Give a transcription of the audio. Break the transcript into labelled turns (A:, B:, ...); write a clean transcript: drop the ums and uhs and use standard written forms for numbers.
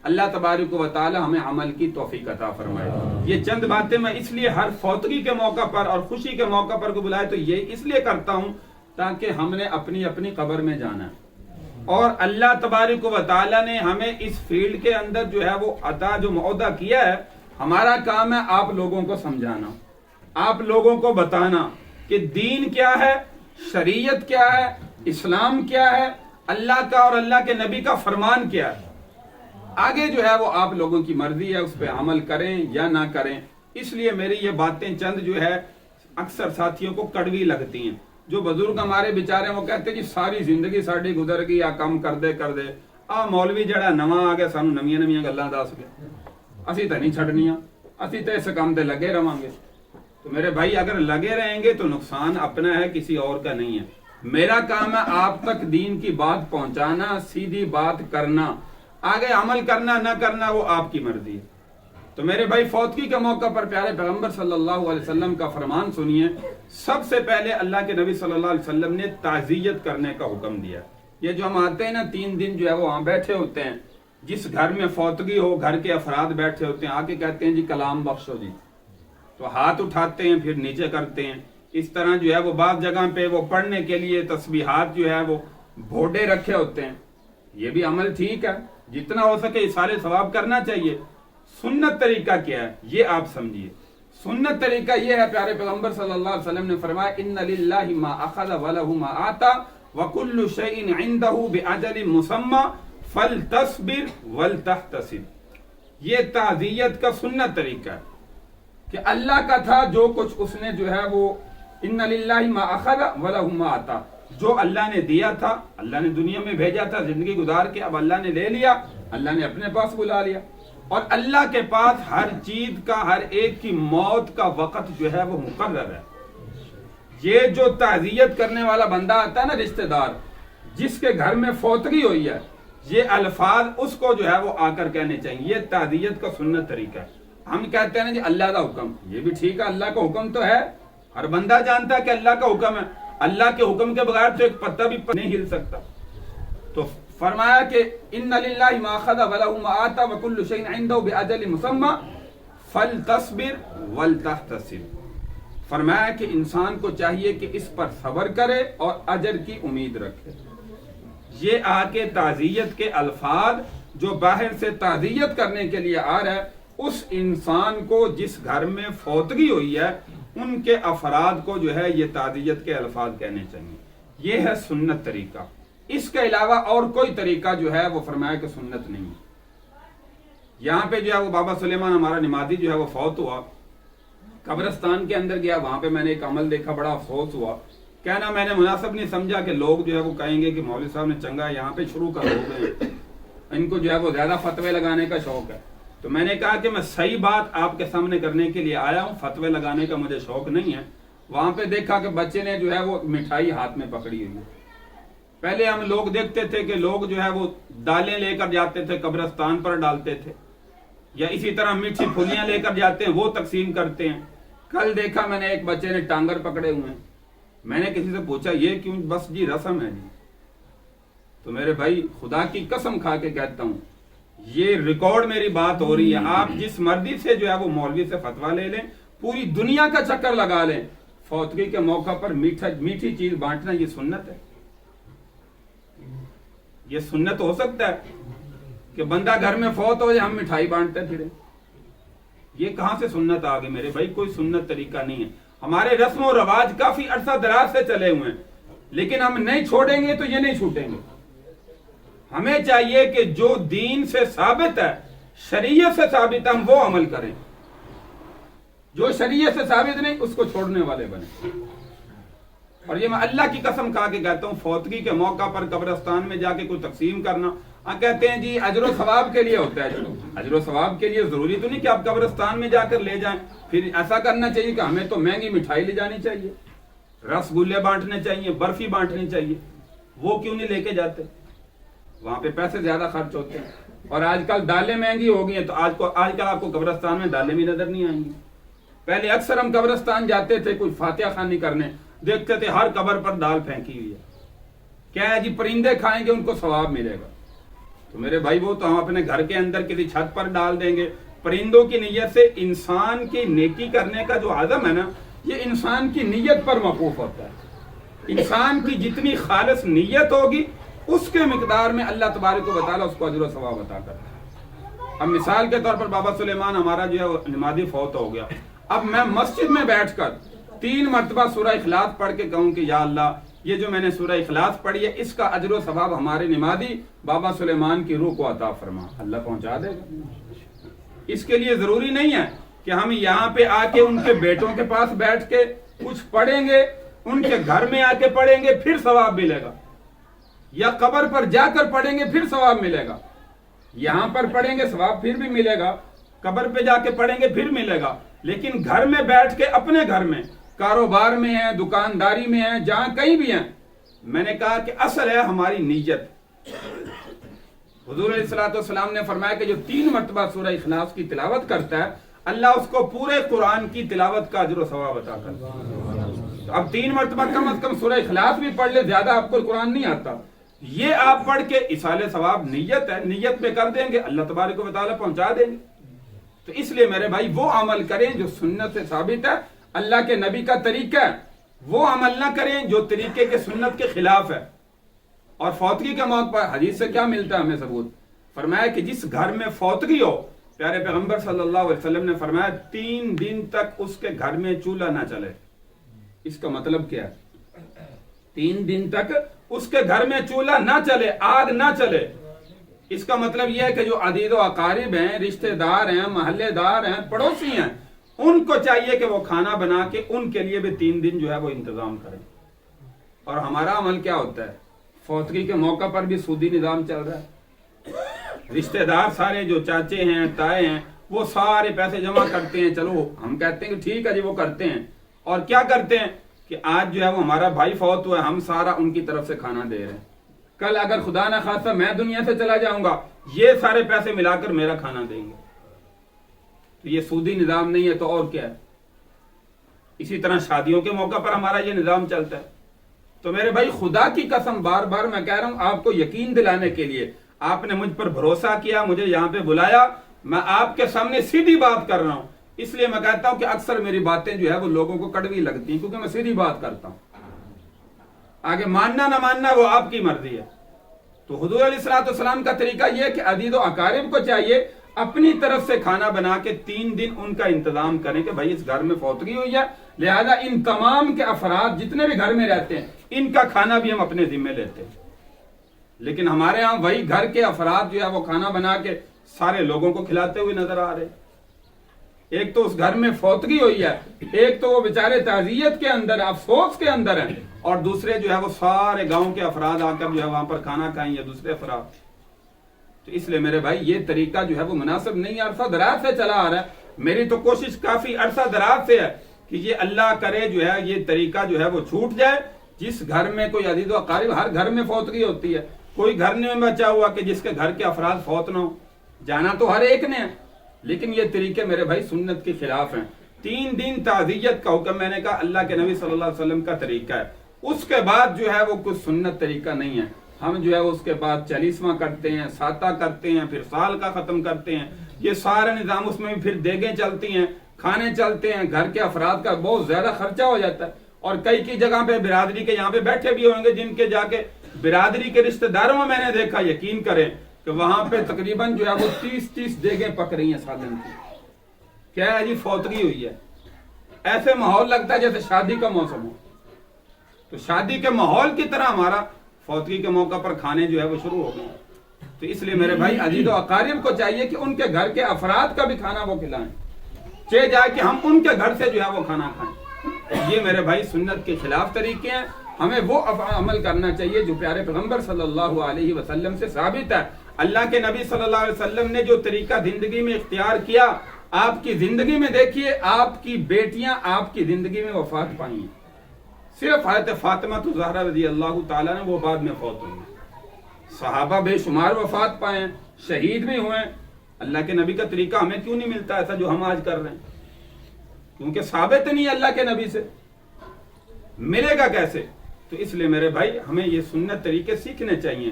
A: اللہ تبارک و تعالی ہمیں عمل کی توفیق عطا فرمائے۔ یہ چند باتیں میں اس لیے ہر فوتگی کے موقع پر اور خوشی کے موقع پر کو بلائے تو یہ اس لیے کرتا ہوں تاکہ ہم نے اپنی اپنی قبر میں جانا ہے، اور اللہ تبارک و تعالی نے ہمیں اس فیلڈ کے اندر جو ہے وہ عطا جو معاہدہ کیا ہے، ہمارا کام ہے آپ لوگوں کو سمجھانا، آپ لوگوں کو بتانا کہ دین کیا ہے، شریعت کیا ہے، اسلام کیا ہے، اللہ کا اور اللہ کے نبی کا فرمان کیا ہے۔ آگے جو ہے وہ آپ لوگوں کی مرضی ہے، اس پہ عمل کریں یا نہ کریں۔ اس لیے میری یہ باتیں چند جو ہے اکثر ساتھیوں کو کڑوی لگتی ہیں۔ جو بزرگ ہمارے بیچارے وہ کہتے ہیں جی ساری زندگی ساڈی گزر گئی، آ کم کر دے مولوی جڑا نواں آ گیا سانو نویاں نویاں گلاں دس گیا، اسی تے نہیں چھڈنیاں، اسی تے اس کام تے لگے رہاں گے۔ تو میرے بھائی اگر لگے رہیں گے تو نقصان اپنا ہے، کسی اور کا نہیں ہے۔ میرا کام ہے آپ تک دین کی بات پہنچانا، سیدھی بات کرنا، آگے عمل کرنا نہ کرنا وہ آپ کی مرضی ہے۔ تو میرے بھائی فوتگی کے موقع پر پیارے پیغمبر صلی اللہ علیہ وسلم کا فرمان سنیے۔ سب سے پہلے اللہ کے نبی صلی اللہ علیہ وسلم نے تعزیت کرنے کا حکم دیا۔ یہ جو ہم آتے ہیں نا 3 دن جو ہے وہ وہاں بیٹھے ہوتے ہیں، جس گھر میں فوتگی ہو گھر کے افراد بیٹھے ہوتے ہیں، آ کے کہتے ہیں جی کلام بخشو جی، تو ہاتھ اٹھاتے ہیں پھر نیچے کرتے ہیں۔ اس طرح جو ہے وہ بعض جگہ پہ وہ پڑھنے کے لیے تسبیحات جو ہے وہ بھوڈے رکھے ہوتے ہیں۔ یہ بھی عمل ٹھیک ہے، جتنا ہو سکے سارے ثواب کرنا چاہیے۔ سنت طریقہ کیا ہے یہ آپ سمجھیے۔ سنت طریقہ یہ ہے، پیارے پیغمبر صلی اللہ علیہ وسلم نے فرمایا ان للہ ما اخذ ولہ ما آتا وکل شیء عندہ باجل مسمی فلتصبر ولتحتسب۔ یہ تعزیت کا سنت طریقہ ہے کہ اللہ کا تھا جو کچھ اس نے جو ہے وہ ان للہ ما اخذ ولہ ما آتا، جو اللہ نے دیا تھا، اللہ نے دنیا میں بھیجا تھا زندگی گزار کے، اب اللہ نے لے لیا، اللہ نے اپنے پاس بلا لیا۔ اور اللہ کے پاس ہر چیز کا، ہر ایک کی موت کا وقت جو ہے وہ مقرر ہے۔ یہ جو تعزیت کرنے والا بندہ آتا ہے نا، رشتہ دار جس کے گھر میں فوتگی ہوئی ہے، یہ الفاظ اس کو جو ہے وہ آ کر کہنے چاہیے۔ یہ تعزیت کا سنت طریقہ ہے۔ ہم کہتے ہیں نا جی اللہ کا حکم، یہ بھی ٹھیک ہے، اللہ کا حکم تو ہے، ہر بندہ جانتا ہے کہ اللہ کا حکم ہے، اللہ کے حکم کے بغیر تو ایک پتہ بھی نہیں ہل سکتا۔ تو فرمایا کہ ان للہ ما اخذ ولہ ما آتا وکل شیء عنده باجل مسمی فلتصبر ولتحتسب۔ فرمایا کہ انسان کو چاہیے کہ اس پر صبر کرے اور اجر کی امید رکھے۔ یہ آ کے تعزیت کے الفاظ جو باہر سے تعزیت کرنے کے لیے آ رہا ہے، اس انسان کو جس گھر میں فوتگی ہوئی ہے ان کے افراد کو جو ہے یہ تعزیت کے الفاظ کہنے چاہیے۔ یہ ہے سنت طریقہ۔ اس کے علاوہ اور کوئی طریقہ جو ہے وہ فرمایا کہ سنت نہیں۔ یہاں پہ جو ہے وہ بابا سلیمان ہمارا نمازی جو ہے وہ فوت ہوا، قبرستان کے اندر گیا، وہاں پہ میں نے ایک عمل دیکھا، بڑا افسوس ہوا۔ کہنا میں نے مناسب نہیں سمجھا کہ لوگ جو ہے وہ کہیں گے کہ مولوی صاحب نے چنگا یہاں پہ شروع کر ہو گئے، ان کو جو ہے وہ زیادہ فتوے لگانے کا شوق ہے۔ تو میں نے کہا کہ میں صحیح بات آپ کے سامنے کرنے کے لیے آیا ہوں، فتوے لگانے کا مجھے شوق نہیں ہے۔ وہاں پہ دیکھا کہ بچے نے جو ہے وہ مٹھائی ہاتھ میں پکڑی ہوئی ہے۔ پہلے ہم لوگ دیکھتے تھے کہ لوگ جو ہے وہ دالیں لے کر جاتے تھے قبرستان پر ڈالتے تھے، یا اسی طرح میٹھی پھلیاں لے کر جاتے ہیں وہ تقسیم کرتے ہیں۔ کل دیکھا میں نے ایک بچے نے ٹانگر پکڑے ہوئے ہیں۔ میں نے کسی سے پوچھا یہ کیوں؟ بس جی رسم ہے جی۔ تو میرے بھائی خدا کی قسم کھا کے کہتا ہوں یہ ریکارڈ میری بات ہو رہی ہے، آپ جس مرضی سے جو ہے وہ مولوی سے فتویٰ لے لیں، پوری دنیا کا چکر لگا لیں، فوتگی کے موقع پر میٹھی چیز بانٹنا یہ سنت ہے؟ یہ سنت ہو سکتا ہے کہ بندہ گھر میں فوت ہو جائے ہم مٹھائی بانٹتے پھریں؟ یہ کہاں سے سنت آ گئی میرے بھائی؟ کوئی سنت طریقہ نہیں ہے۔ ہمارے رسم و رواج کافی عرصہ دراز سے چلے ہوئے ہیں، لیکن ہم نہیں چھوڑیں گے تو یہ نہیں چھوٹیں گے۔ ہمیں چاہیے کہ جو دین سے ثابت ہے، شریعت سے ثابت ہے، ہم وہ عمل کریں، جو شریعت سے ثابت نہیں اس کو چھوڑنے والے بنیں۔ اور یہ میں اللہ کی قسم کھا کے کہتا ہوں، فوتگی کے موقع پر قبرستان میں جا کے کوئی تقسیم کرنا، کہتے ہیں جی اجر و ثواب کے لیے ہوتا ہے۔ اجر و ثواب کے لیے ضروری تو نہیں کہ آپ قبرستان میں جا کر لے جائیں۔ پھر ایسا کرنا چاہیے کہ ہمیں تو مہنگی مٹھائی لے جانی چاہیے، رس گلے بانٹنے چاہیے، برفی بانٹنی چاہیے، وہ کیوں نہیں لے کے جاتے؟ وہاں پہ پیسے زیادہ خرچ ہوتے ہیں۔ اور آج کل دالیں مہنگی ہو گئی ہیں، تو آج کل آپ کو قبرستان میں دالیں بھی نظر نہیں آئیں گی۔ پہلے اکثر ہم قبرستان جاتے تھے کوئی فاتحہ خوانی کرنے، دیکھتے تھے ہر قبر پر دال پھینکی ہوئی ہے، کیا ہے جی پرندے کھائیں گے ان کو ثواب ملے گا۔ تو میرے بھائی وہ تو ہم اپنے گھر کے اندر کسی چھت پر ڈال دیں گے. پرندوں کی نیت سے انسان کی نیکی کرنے کا جو عزم ہے نا، یہ انسان کی نیت پر موقوف ہوتا ہے. انسان کی جتنی خالص نیت ہوگی اس کے مقدار میں اللہ تبارک و تعالیٰ اس کو اجر و ثواب عطا کرتا ہے. اب مثال کے طور پر بابا سلیمان ہمارا جو ہے نمازی فوت ہو گیا. اب میں مسجد میں بیٹھ کر 3 مرتبہ سورہ اخلاص پڑھ کے کہوں کہ یا اللہ یہ جو میں نے سورہ اخلاص پڑھی ہے اس کا اجر و ثواب ہمارے نمازی بابا سلیمان کی روح کو عطا فرما، اللہ پہنچا دے گا. اس کے لیے ضروری نہیں ہے کہ ہم یہاں پہ آ کے ان کے بیٹوں کے پاس بیٹھ کے کچھ پڑھیں گے، ان کے گھر میں آ کے پڑھیں گے پھر ثواب ملے گا، یا قبر پر جا کر پڑھیں گے پھر ثواب ملے گا. یہاں پر پڑھیں گے ثواب پھر بھی ملے گا، قبر پہ جا کے پڑھیں گے پھر ملے گا. لیکن گھر میں بیٹھ کے اپنے گھر میں کاروبار میں ہیں، دکانداری میں ہیں، جہاں کہیں بھی ہیں، میں نے کہا کہ اصل ہے ہماری نیت. حضور علیہ الصلوۃ والسلام نے فرمایا کہ جو 3 مرتبہ سورہ اخلاص کی تلاوت کرتا ہے اللہ اس کو پورے قرآن کی تلاوت کا اجر و ثواب عطا کرتا ہے. اب 3 مرتبہ کم از کم سورہ اخلاص بھی پڑھ لے، زیادہ آپ کو قرآن نہیں آتا، یہ آپ پڑھ کے ایصال ثواب نیت ہے، نیت پہ کر دیں گے اللہ تبارک و تعالیٰ پہنچا دیں گے. تو اس لیے میرے بھائی وہ عمل کریں جو سنت سے ثابت ہے، اللہ کے نبی کا طریقہ ہے. وہ عمل نہ کریں جو طریقے کے سنت کے خلاف ہے. اور فوتگی کے موقع پر حدیث سے کیا ملتا ہے ہمیں ثبوت؟ فرمایا کہ جس گھر میں فوتگی ہو، پیارے پیغمبر صلی اللہ علیہ وسلم نے فرمایا 3 دن تک اس کے گھر میں چولہا نہ چلے. اس کا مطلب کیا ہے؟ 3 دن تک اس کے گھر میں چولہا نہ چلے، آگ نہ چلے. اس کا مطلب یہ ہے کہ جو عزیز و اقارب ہیں، رشتہ دار ہیں، محلے دار ہیں، پڑوسی ہیں، ان کو چاہیے کہ وہ کھانا بنا کے ان کے لیے بھی 3 دن جو ہے وہ انتظام کریں. اور ہمارا عمل کیا ہوتا ہے؟ فوتگی کے موقع پر بھی سودی نظام چل رہا ہے. رشتہ دار سارے جو چاچے ہیں، تائے ہیں، وہ سارے پیسے جمع کرتے ہیں. چلو ہم کہتے ہیں کہ ٹھیک ہے جی وہ کرتے ہیں. اور کیا کرتے ہیں کہ آج جو ہے وہ ہمارا بھائی فوت ہوا ہے، ہم سارا ان کی طرف سے کھانا دے رہے ہیں. کل اگر خدا نہ خواستہ میں دنیا سے چلا جاؤں گا، یہ سارے پیسے ملا کر میرا کھانا دیں گے. تو یہ سودی نظام نہیں ہے تو اور کیا ہے؟ اسی طرح شادیوں کے موقع پر ہمارا یہ نظام چلتا ہے. تو میرے بھائی خدا کی قسم بار بار میں کہہ رہا ہوں، آپ کو یقین دلانے کے لیے آپ نے مجھ پر بھروسہ کیا، مجھے یہاں پہ بلایا، میں آپ کے سامنے سیدھی بات کر رہا ہوں. اس لیے میں کہتا ہوں کہ اکثر میری باتیں جو ہے وہ لوگوں کو کڑوی لگتی ہیں، کیونکہ میں سیدھی بات کرتا ہوں. آگے ماننا نہ ماننا وہ آپ کی مرضی ہے. تو حضور علیہ الصلوۃ والسلام کا طریقہ یہ ہے کہ عزیز و اقارب کو چاہیے اپنی طرف سے کھانا بنا کے 3 دن ان کا انتظام کریں کہ بھائی اس گھر میں فوتگی ہوئی ہے، لہذا ان تمام کے افراد جتنے بھی گھر میں رہتے ہیں ان کا کھانا بھی ہم اپنے ذمہ لیتے ہیں. لیکن ہمارے ہاں وہی گھر کے افراد جو ہے وہ کھانا بنا کے سارے لوگوں کو کھلاتے ہوئے نظر آ رہے. ایک تو اس گھر میں فوتگی ہوئی ہے، ایک تو وہ بیچارے تعزیت کے اندر، افسوس کے اندر ہیں، اور دوسرے جو ہے وہ سارے گاؤں کے افراد آ کر جو ہے وہاں پر کھانا کھائیں یا دوسرے افراد. تو اس لیے میرے بھائی یہ طریقہ جو ہے وہ مناسب نہیں ہے، عرصہ دراز سے چلا آ رہا ہے. میری تو کوشش کافی عرصہ دراز سے ہے کہ یہ اللہ کرے جو ہے یہ طریقہ جو ہے وہ چھوٹ جائے. جس گھر میں کوئی عزیز و اقارب، ہر گھر میں فوتگی ہوتی ہے، کوئی گھر نہیں بچا ہوا کہ جس کے گھر کے افراد فوت نہ ہو. جانا تو ہر ایک نے ہے، لیکن یہ طریقے میرے بھائی سنت کے خلاف ہیں. 3 دن تعزیت کا حکم میں نے کہا اللہ کے نبی صلی اللہ علیہ وسلم کا طریقہ ہے. اس کے بعد جو ہے وہ کچھ سنت طریقہ نہیں ہے. ہم جو ہے اس کے بعد 40واں کرتے ہیں، ساتہ کرتے ہیں، پھر سال کا ختم کرتے ہیں. یہ سارا نظام، اس میں بھی پھر دیگیں چلتی ہیں، کھانے چلتے ہیں، گھر کے افراد کا بہت زیادہ خرچہ ہو جاتا ہے. اور کئی کی جگہ پہ برادری کے یہاں پہ بیٹھے بھی ہوں گے جن کے جا کے برادری کے رشتہ داروں میں نے دیکھا، یقین کریں کہ وہاں پہ تقریباً جو ہے وہ 30 دیگیں پک رہی ہیں سالن کی. کیا ہے جی؟ فوتگی ہوئی ہے. ایسے ماحول لگتا ہے جیسے شادی کا موسم ہو. تو شادی کے ماحول کی طرح ہمارا فوتگی کے موقع پر کھانے جو ہے وہ شروع ہو گئے. تو اس لیے میرے بھائی عزیز و اقارب کو چاہیے کہ ان کے گھر کے افراد کا بھی کھانا وہ کھلائیں، چاہے جائے کہ ہم ان کے گھر سے جو ہے وہ کھانا کھائیں. یہ میرے بھائی سنت کے خلاف طریقے ہیں. ہمیں وہ عمل کرنا چاہیے جو پیارے پیغمبر صلی اللہ علیہ وسلم سے ثابت ہے. اللہ کے نبی صلی اللہ علیہ وسلم نے جو طریقہ زندگی میں اختیار کیا، آپ کی زندگی میں دیکھیے آپ کی بیٹیاں آپ کی زندگی میں وفات پائی ہیں. صرف حضرت فاطمہ زہرا رضی اللہ تعالیٰ نے وہ بعد میں فوت ہوئی. صحابہ بے شمار وفات پائے ہیں، شہید بھی ہوئے. اللہ کے نبی کا طریقہ ہمیں کیوں نہیں ملتا ایسا جو ہم آج کر رہے ہیں؟ کیونکہ ثابت نہیں ہے اللہ کے نبی سے، ملے گا کیسے؟ تو اس لیے میرے بھائی ہمیں یہ سنت طریقے سیکھنے چاہیے.